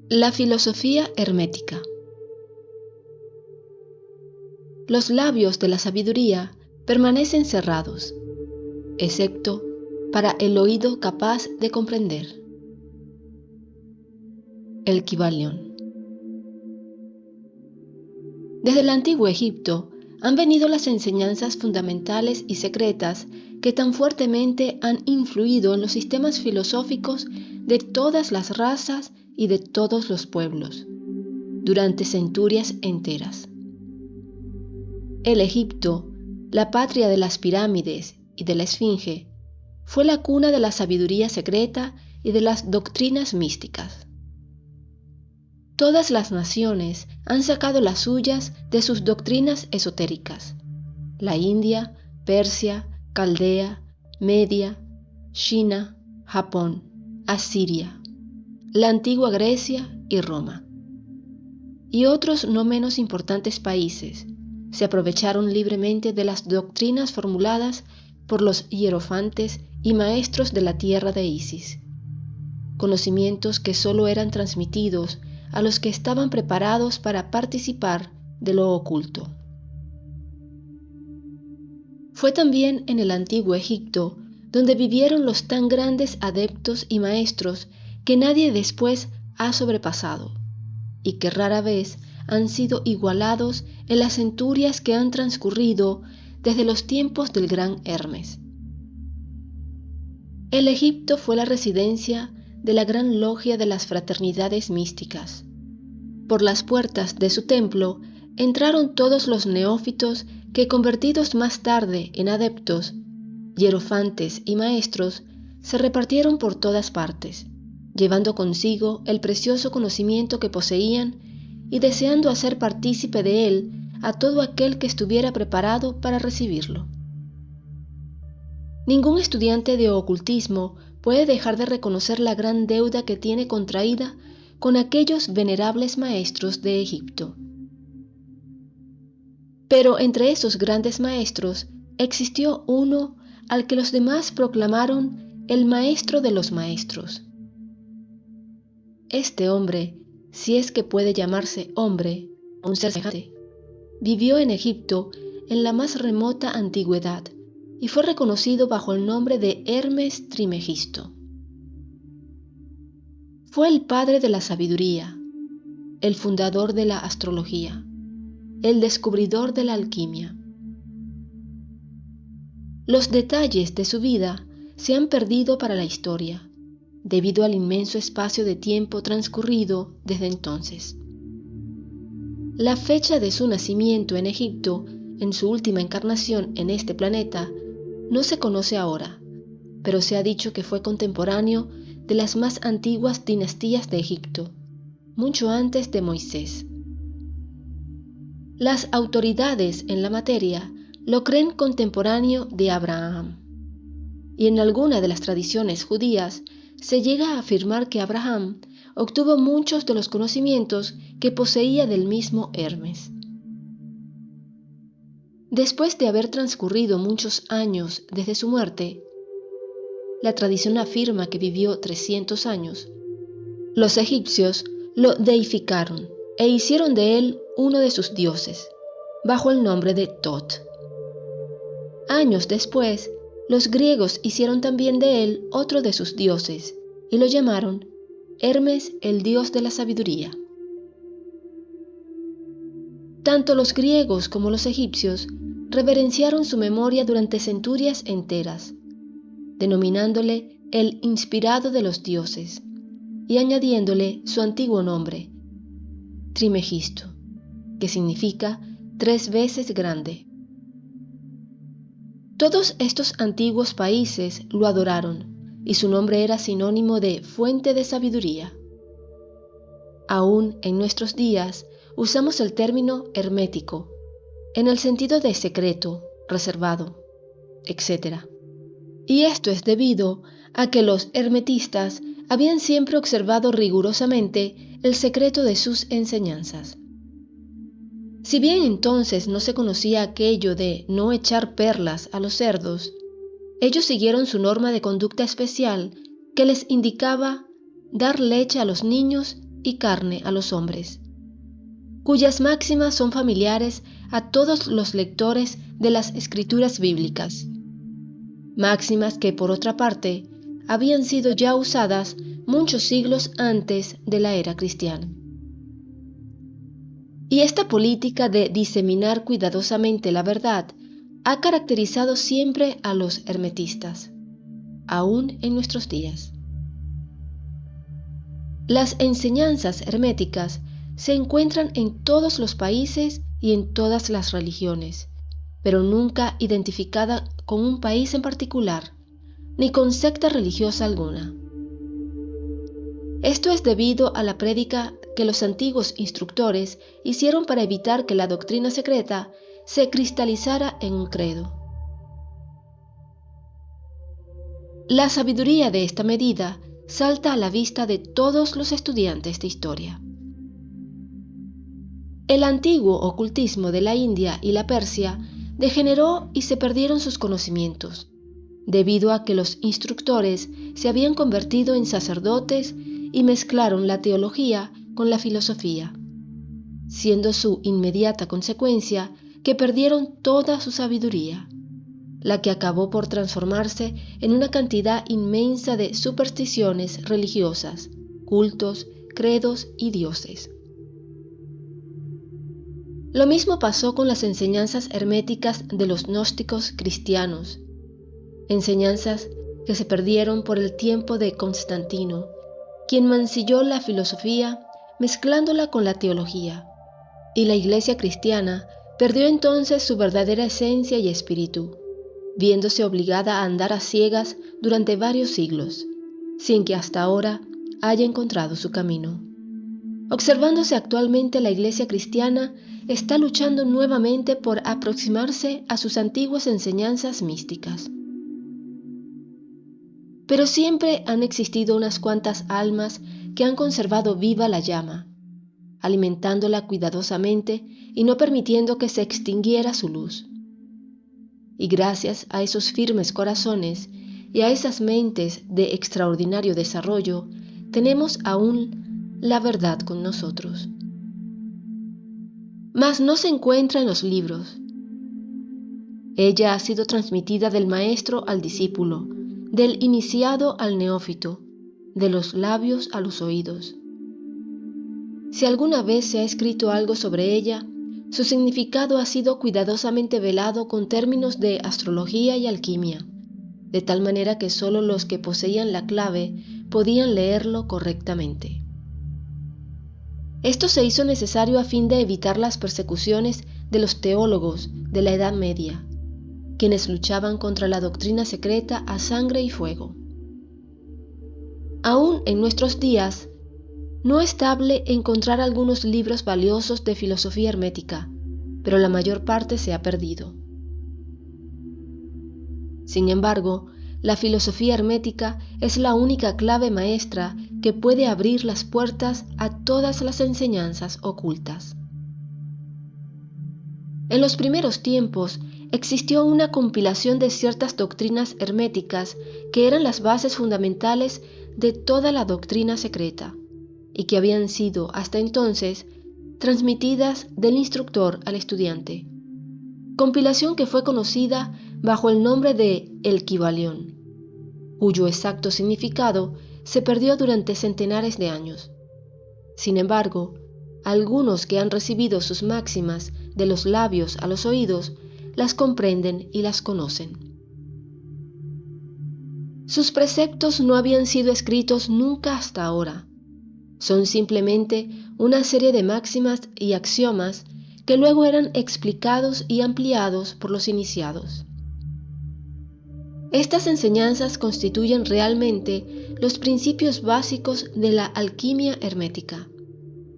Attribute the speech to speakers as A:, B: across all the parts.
A: La filosofía hermética. Los labios de la sabiduría permanecen cerrados, excepto para el oído capaz de comprender. El Kybalión. Desde el antiguo Egipto han venido las enseñanzas fundamentales y secretas que tan fuertemente han influido en los sistemas filosóficos de todas las razas y de todos los pueblos, durante centurias enteras. El Egipto, la patria de las pirámides y de la Esfinge, fue la cuna de la sabiduría secreta y de las doctrinas místicas. Todas las naciones han sacado las suyas de sus doctrinas esotéricas: la India, Persia, Caldea, Media, China, Japón, Asiria, la antigua Grecia y Roma. Y otros no menos importantes países se aprovecharon libremente de las doctrinas formuladas por los hierofantes y maestros de la tierra de Isis, conocimientos que solo eran transmitidos a los que estaban preparados para participar de lo oculto. Fue también en el antiguo Egipto donde vivieron los tan grandes adeptos y maestros que nadie después ha sobrepasado, y que rara vez han sido igualados en las centurias que han transcurrido desde los tiempos del gran Hermes. El Egipto fue la residencia de la gran logia de las fraternidades místicas. Por las puertas de su templo entraron todos los neófitos que, convertidos más tarde en adeptos, hierofantes y maestros, se repartieron por todas partes, llevando consigo el precioso conocimiento que poseían y deseando hacer partícipe de él a todo aquel que estuviera preparado para recibirlo. Ningún estudiante de ocultismo puede dejar de reconocer la gran deuda que tiene contraída con aquellos venerables maestros de Egipto. Pero entre esos grandes maestros existió uno al que los demás proclamaron el maestro de los maestros. Este hombre, si es que puede llamarse hombre, un ser semejante, vivió en Egipto en la más remota antigüedad y fue reconocido bajo el nombre de Hermes Trimegisto. Fue el padre de la sabiduría, el fundador de la astrología, el descubridor de la alquimia. Los detalles de su vida se han perdido para la historia, debido al inmenso espacio de tiempo transcurrido desde entonces. La fecha de su nacimiento en Egipto, en su última encarnación en este planeta, no se conoce ahora, pero se ha dicho que fue contemporáneo de las más antiguas dinastías de Egipto, mucho antes de Moisés. Las autoridades en la materia lo creen contemporáneo de Abraham, y en alguna de las tradiciones judías se llega a afirmar que Abraham obtuvo muchos de los conocimientos que poseía del mismo Hermes. Después de haber transcurrido muchos años desde su muerte, la tradición afirma que vivió 300 años, los egipcios lo deificaron e hicieron de él uno de sus dioses, bajo el nombre de Tot. Años después, los griegos hicieron también de él otro de sus dioses y lo llamaron Hermes, el dios de la sabiduría. Tanto los griegos como los egipcios reverenciaron su memoria durante centurias enteras, denominándole el inspirado de los dioses y añadiéndole su antiguo nombre, Trimegisto, que significa 3 veces grande. Todos estos antiguos países lo adoraron y su nombre era sinónimo de fuente de sabiduría. Aún en nuestros días usamos el término hermético en el sentido de secreto, reservado, etc. Y esto es debido a que los hermetistas habían siempre observado rigurosamente el secreto de sus enseñanzas. Si bien entonces no se conocía aquello de no echar perlas a los cerdos, ellos siguieron su norma de conducta especial que les indicaba dar leche a los niños y carne a los hombres, cuyas máximas son familiares a todos los lectores de las escrituras bíblicas. Máximas que, por otra parte, habían sido ya usadas muchos siglos antes de la era cristiana. Y esta política de diseminar cuidadosamente la verdad ha caracterizado siempre a los hermetistas, aún en nuestros días. Las enseñanzas herméticas se encuentran en todos los países y en todas las religiones, pero nunca identificada con un país en particular, ni con secta religiosa alguna. Esto es debido a la prédica que los antiguos instructores hicieron para evitar que la doctrina secreta se cristalizara en un credo. La sabiduría de esta medida salta a la vista de todos los estudiantes de historia. El antiguo ocultismo de la India y la Persia degeneró y se perdieron sus conocimientos, debido a que los instructores se habían convertido en sacerdotes y mezclaron la teología con la filosofía, siendo su inmediata consecuencia que perdieron toda su sabiduría, la que acabó por transformarse en una cantidad inmensa de supersticiones religiosas, cultos, credos y dioses. Lo mismo pasó con las enseñanzas herméticas de los gnósticos cristianos, enseñanzas que se perdieron por el tiempo de Constantino, quien mancilló la filosofía mezclándola con la teología, y la Iglesia cristiana perdió entonces su verdadera esencia y espíritu, viéndose obligada a andar a ciegas durante varios siglos, sin que hasta ahora haya encontrado su camino. Observándose actualmente, la Iglesia cristiana está luchando nuevamente por aproximarse a sus antiguas enseñanzas místicas. Pero siempre han existido unas cuantas almas que han conservado viva la llama, alimentándola cuidadosamente y no permitiendo que se extinguiera su luz. Y gracias a esos firmes corazones y a esas mentes de extraordinario desarrollo, tenemos aún la verdad con nosotros. Mas no se encuentra en los libros. Ella ha sido transmitida del maestro al discípulo, del iniciado al neófito, de los labios a los oídos. Si alguna vez se ha escrito algo sobre ella, su significado ha sido cuidadosamente velado con términos de astrología y alquimia, de tal manera que solo los que poseían la clave podían leerlo correctamente. Esto se hizo necesario a fin de evitar las persecuciones de los teólogos de la Edad Media, quienes luchaban contra la doctrina secreta a sangre y fuego. Aún en nuestros días, no es estable encontrar algunos libros valiosos de filosofía hermética, pero la mayor parte se ha perdido. Sin embargo, la filosofía hermética es la única clave maestra que puede abrir las puertas a todas las enseñanzas ocultas. En los primeros tiempos existió una compilación de ciertas doctrinas herméticas que eran las bases fundamentales de toda la doctrina secreta y que habían sido hasta entonces transmitidas del instructor al estudiante. Compilación que fue conocida bajo el nombre de El Kybalión, cuyo exacto significado se perdió durante centenares de años. Sin embargo, algunos que han recibido sus máximas de los labios a los oídos las comprenden y las conocen. Sus preceptos no habían sido escritos nunca hasta ahora. Son simplemente una serie de máximas y axiomas que luego eran explicados y ampliados por los iniciados. Estas enseñanzas constituyen realmente los principios básicos de la alquimia hermética,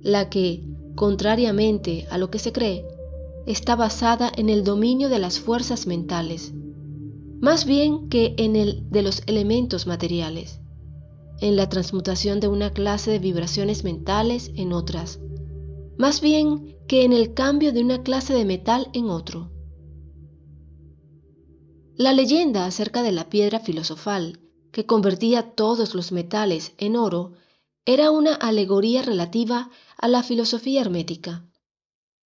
A: la que, contrariamente a lo que se cree, está basada en el dominio de las fuerzas mentales, más bien que en el de los elementos materiales, en la transmutación de una clase de vibraciones mentales en otras, más bien que en el cambio de una clase de metal en otro. La leyenda acerca de la piedra filosofal, que convertía todos los metales en oro, era una alegoría relativa a la filosofía hermética,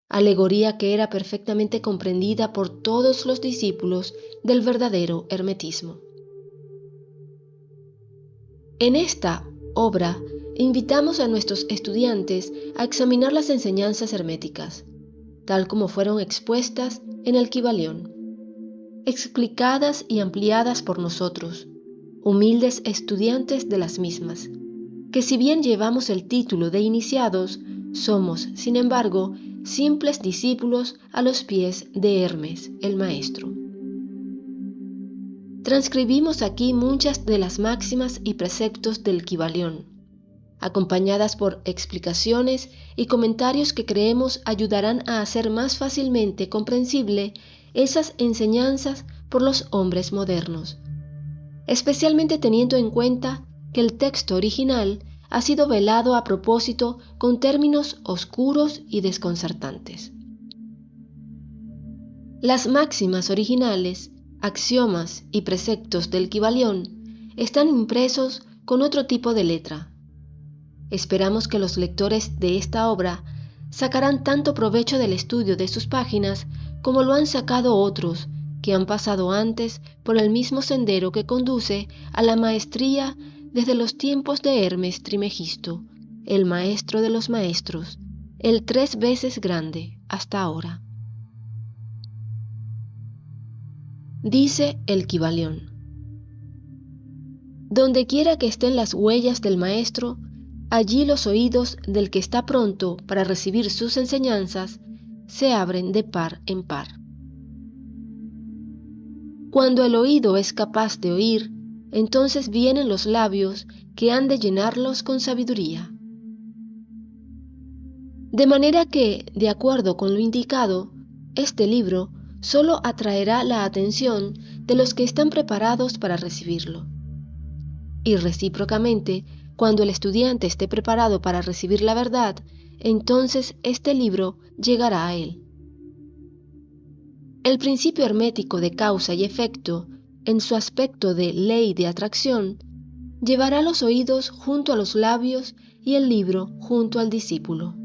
A: alegoría que era perfectamente comprendida por todos los discípulos del verdadero hermetismo. En esta obra invitamos a nuestros estudiantes a examinar las enseñanzas herméticas, tal como fueron expuestas en el Kybalión, explicadas y ampliadas por nosotros, humildes estudiantes de las mismas, que si bien llevamos el título de iniciados, somos, sin embargo, simples discípulos a los pies de Hermes, el maestro. Transcribimos aquí muchas de las máximas y preceptos del Kybalión, acompañadas por explicaciones y comentarios que creemos ayudarán a hacer más fácilmente comprensible esas enseñanzas por los hombres modernos, especialmente teniendo en cuenta que el texto original ha sido velado a propósito con términos oscuros y desconcertantes. Las máximas originales, axiomas y preceptos del Kybalión están impresos con otro tipo de letra. Esperamos que los lectores de esta obra sacarán tanto provecho del estudio de sus páginas como lo han sacado otros que han pasado antes por el mismo sendero que conduce a la maestría desde los tiempos de Hermes Trimegisto, el maestro de los maestros, el 3 veces grande hasta ahora. Dice el Kybalión: donde quiera que estén las huellas del maestro, allí los oídos del que está pronto para recibir sus enseñanzas se abren de par en par. Cuando el oído es capaz de oír, entonces vienen los labios que han de llenarlos con sabiduría. De manera que, de acuerdo con lo indicado, este libro solo atraerá la atención de los que están preparados para recibirlo. Y recíprocamente, cuando el estudiante esté preparado para recibir la verdad, entonces este libro llegará a él. El principio hermético de causa y efecto, en su aspecto de ley de atracción, llevará los oídos junto a los labios y el libro junto al discípulo.